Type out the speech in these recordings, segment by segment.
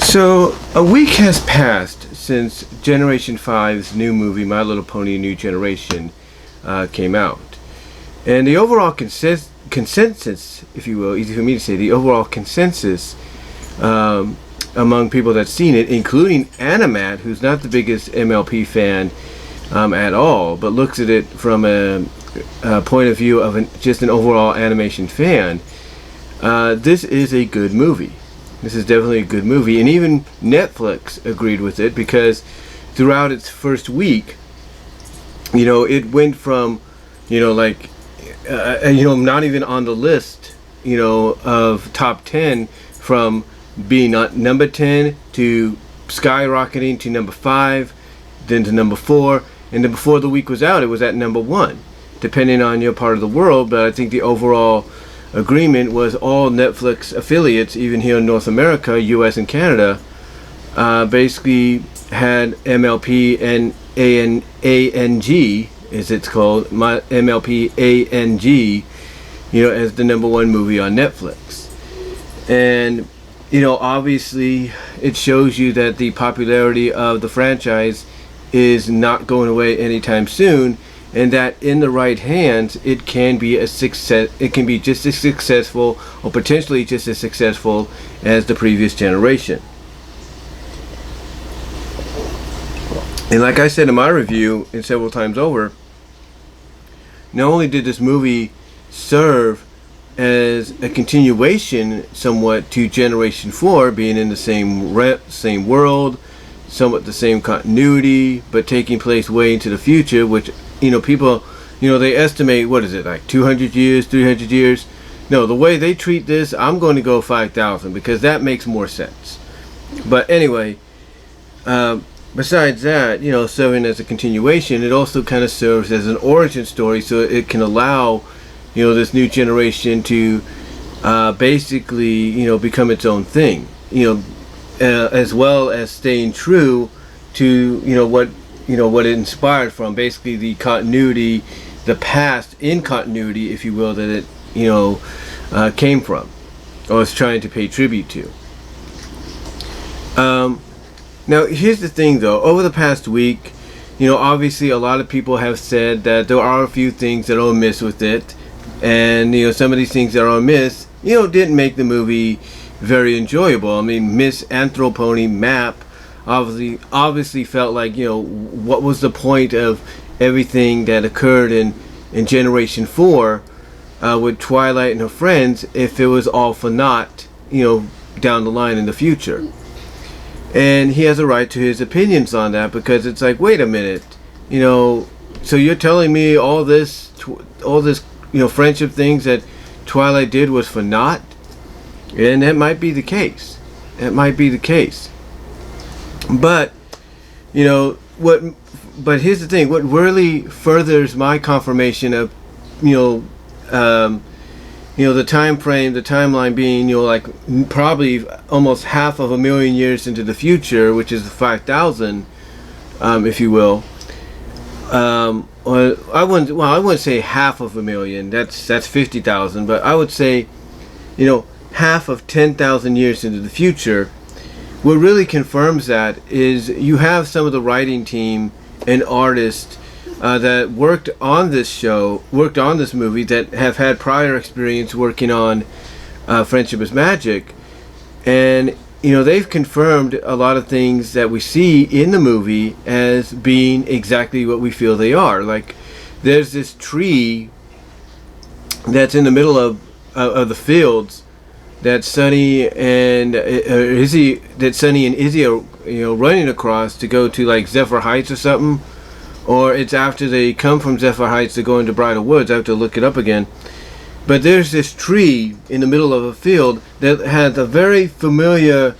So, a week has passed since Generation 5's new movie, My Little Pony: New Generation, came out. And the overall consensus, if you will, easy for me to say, the overall consensus among people that's seen it, including Animat, who's not the biggest MLP fan at all, but looks at it from a point of view of just an overall animation fan, this is a good movie. This is definitely a good movie, and even Netflix agreed with it, because throughout its first week, it went from, not even on the list, of top 10, from being at number 10 to skyrocketing to number 5, then to number 4, and then before the week was out, it was at number 1, depending on your part of the world. But I think the overall agreement was all Netflix affiliates, even here in North America, US and Canada, basically had MLP and ANG, as it's called, MLP ANG, as the number 1 movie on Netflix. And obviously it shows you that the popularity of the franchise is not going away anytime soon, and that in the right hands it can be a success. It can be just as successful, or potentially just as successful, as the previous generation. And like I said in my review, and several times over, not only did this movie serve as a continuation somewhat to Generation 4, being in the same world, somewhat the same continuity, but taking place way into the future, which people, they estimate, what is it, like 200 years, 300 years? No, the way they treat this, I'm going to go 5,000, because that makes more sense. But anyway, besides that, serving as a continuation, it also kind of serves as an origin story, so it can allow, this new generation to basically, become its own thing, as well as staying true to, what it inspired from, basically the continuity, the past in continuity, if you will, that it, came from, or is trying to pay tribute to. Now, here's the thing, though. Over the past week, obviously a lot of people have said that there are a few things that are amiss with it, and some of these things that are amiss, didn't make the movie very enjoyable. I mean, Miss Anthropony Map obviously felt like, what was the point of everything that occurred in Generation 4 with Twilight and her friends if it was all for naught, down the line in the future. And he has a right to his opinions on that, because it's like, wait a minute, so you're telling me all this friendship things that Twilight did was for naught? And that might be the case. But but here's the thing, what really furthers my confirmation of the time frame, the timeline being, like probably almost half of a million years into the future, which is 5,000, if you will. Or I wouldn't say half of a million. That's 50,000. But I would say, half of 10,000 years into the future. What really confirms that is you have some of the writing team and artists that worked on this movie, that have had prior experience working on Friendship is Magic, and they've confirmed a lot of things that we see in the movie as being exactly what we feel they are. Like, there's this tree that's in the middle of the fields that Sunny and Izzy are running across to go to, like, Zephyr Heights or something. Or it's after they come from Zephyr Heights to go into Bridal Woods. I have to look it up again. But there's this tree in the middle of a field that has a very familiar,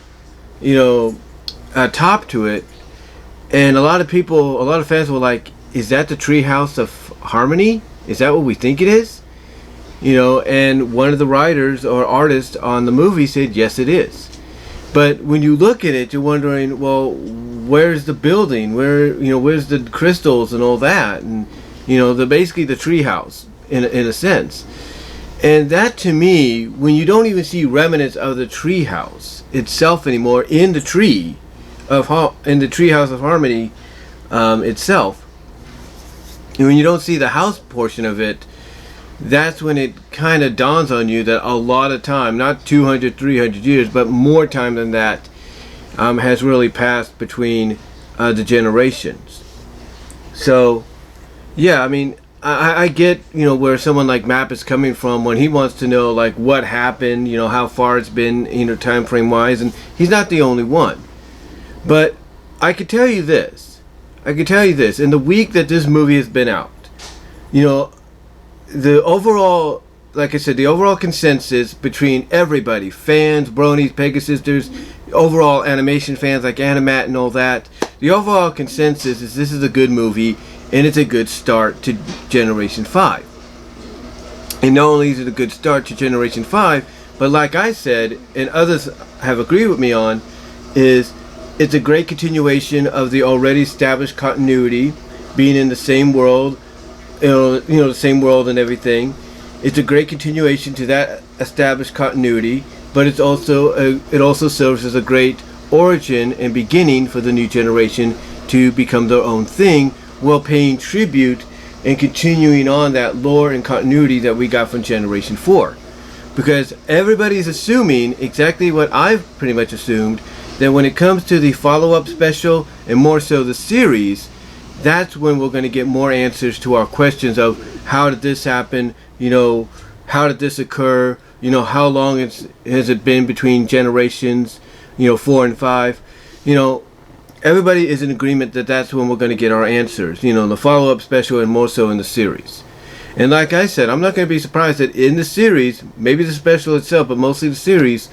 top to it. And a lot of fans were like, is that the Treehouse of Harmony? Is that what we think it is? And one of the writers or artists on the movie said, yes, it is. But when you look at it, you're wondering, well, where's the building? Where's the crystals and all that? And basically the treehouse in a sense. And that to me, when you don't even see remnants of the treehouse itself anymore in the tree in the treehouse of harmony itself, and when you don't see the house portion of it, that's when it kind of dawns on you that a lot of time, not 200, 300 years, but more time than that, has really passed between the generations. So, yeah, I mean, I get, where someone like Map is coming from when he wants to know, like, what happened, how far it's been, time frame wise, and he's not the only one. But I could tell you this. In the week that this movie has been out, the overall, like I said, the overall consensus between everybody, fans, Bronies, Pegasisters, overall animation fans like Animat and all that, the overall consensus is this is a good movie and it's a good start to Generation 5. And not only is it a good start to Generation 5, but like I said, and others have agreed with me on, is it's a great continuation of the already established continuity, being in the same world, the same world and everything. It's a great continuation to that established continuity, but it also serves as a great origin and beginning for the new generation to become their own thing, while paying tribute and continuing on that lore and continuity that we got from Generation 4. Because everybody's assuming exactly what I've pretty much assumed, that when it comes to the follow-up special, and more so the series, that's when we're going to get more answers to our questions of how did this happen, how did this occur, how long has it been between generations, 4 and 5. Everybody is in agreement that that's when we're going to get our answers, the follow-up special and more so in the series. And like I said, I'm not going to be surprised that in the series, maybe the special itself, but mostly the series,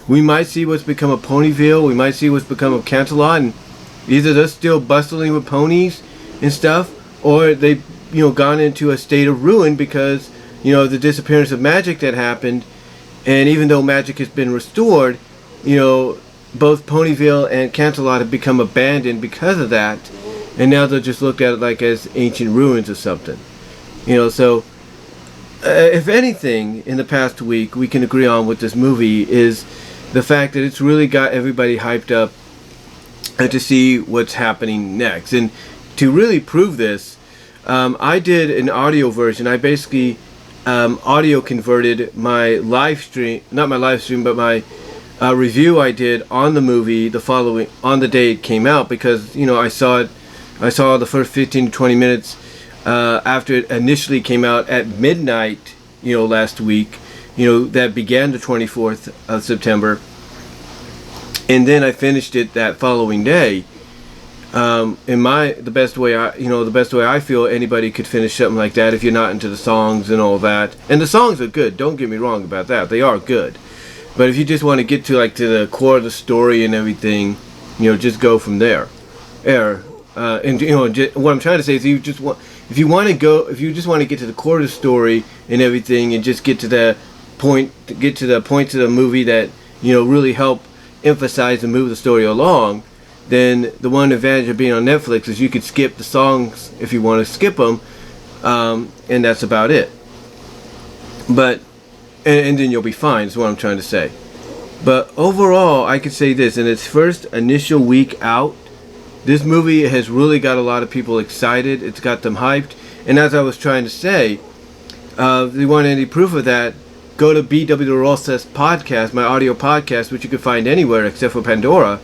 we might see what's become of Ponyville, we might see what's become of Canterlot, and either they're still bustling with ponies and stuff, or they've gone into a state of ruin because the disappearance of magic that happened. And even though magic has been restored, both Ponyville and Canterlot have become abandoned because of that, and now they're just looked at it like as ancient ruins or something. So if anything in the past week we can agree on with this movie is the fact that it's really got everybody hyped up to see what's happening next. And to really prove this, I did an audio version. I basically audio converted my live stream, not my live stream, but my review I did on the movie on the day it came out, because I saw the first 15 to 20 minutes after it initially came out at midnight last week, that began the 24th of September, and then I finished it that following day. The best way I feel anybody could finish something like that, if you're not into the songs and all that. And the songs are good, don't get me wrong about that, they are good. But if you just want to get to the core of the story and everything, just go from there. What I'm trying to say is, if you just want to get to the core of the story and everything, and just get to the points of the movie that really help emphasize and move the story along, then the one advantage of being on Netflix is you could skip the songs if you want to skip them, and that's about it. But and then you'll be fine, is what I'm trying to say. But overall, I could say this: in its first initial week out, this movie has really got a lot of people excited. It's got them hyped. And as I was trying to say, if you want any proof of that, go to BW Rosas podcast, my audio podcast, which you can find anywhere except for Pandora.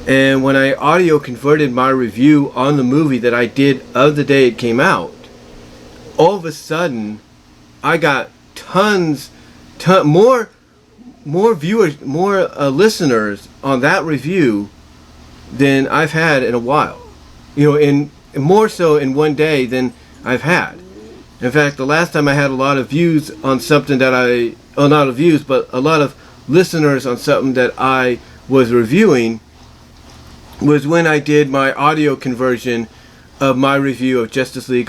And when I audio converted my review on the movie that I did of the day it came out, all of a sudden, I got more viewers, more listeners on that review than I've had in a while. In more so in one day than I've had. In fact, the last time I had a lot of views on something that not of views, but a lot of listeners on something that I was reviewing, was when I did my audio conversion of my review of Justice League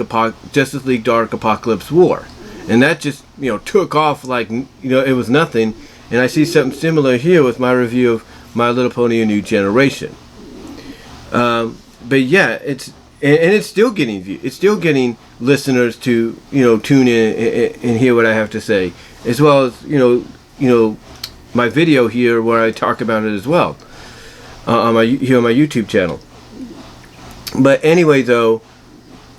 Dark Apocalypse War. And that just, took off like, it was nothing. And I see something similar here with my review of My Little Pony: A New Generation. But yeah, and it's still getting it's still getting listeners to tune in and hear what I have to say, as well as my video here where I talk about it as well on my YouTube channel. But anyway though,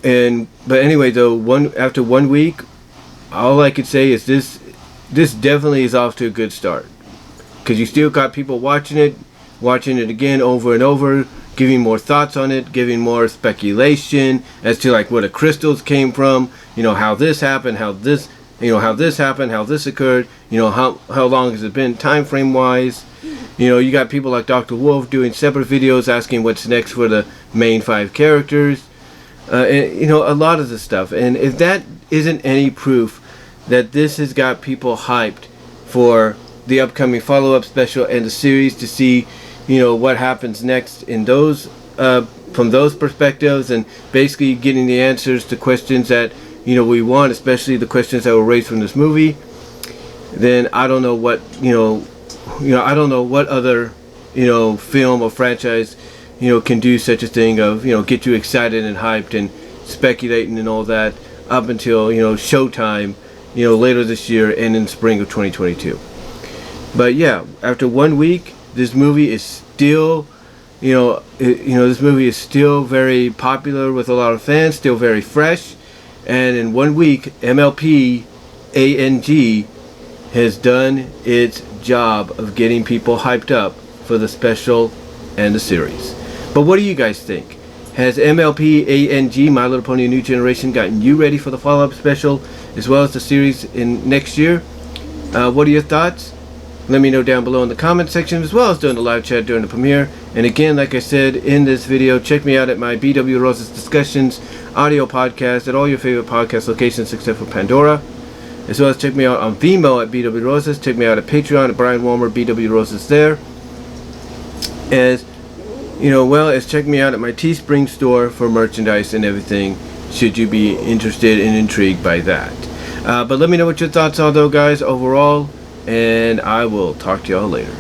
after 1 week, all I could say is this definitely is off to a good start, because you still got people watching it again over and over, giving more thoughts on it, giving more speculation as to like where the crystals came from, how this happened, how this happened, how this occurred, how long has it been time frame wise. You got people like Dr. Wolf doing separate videos asking what's next for the main 5 characters, and a lot of the stuff. And if that isn't any proof that this has got people hyped for the upcoming follow-up special and the series, to see what happens next in those from those perspectives, and basically getting the answers to questions that we want, especially the questions that were raised from this movie, then I don't know what I don't know what other film or franchise can do such a thing of get you excited and hyped and speculating and all that up until showtime later this year and in spring of 2022. But yeah, after 1 week, this movie is still this movie is still very popular with a lot of fans, still very fresh. And in 1 week, MLP ANG has done its job of getting people hyped up for the special and the series. But what do you guys think? Has MLP ANG, My Little Pony: A New Generation, gotten you ready for the follow-up special as well as the series in next year? What are your thoughts? Let me know down below in the comment section, as well as during the live chat during the premiere. And again, like I said in this video, check me out at my BW Roses Discussions audio podcast at all your favorite podcast locations except for Pandora. As well as check me out on Vimeo at BW Roses. Check me out at Patreon at Brian Walmer, BW Roses there. As well as check me out at my Teespring store for merchandise and everything, should you be interested and intrigued by that. But let me know what your thoughts are though, guys, overall. And I will talk to y'all later.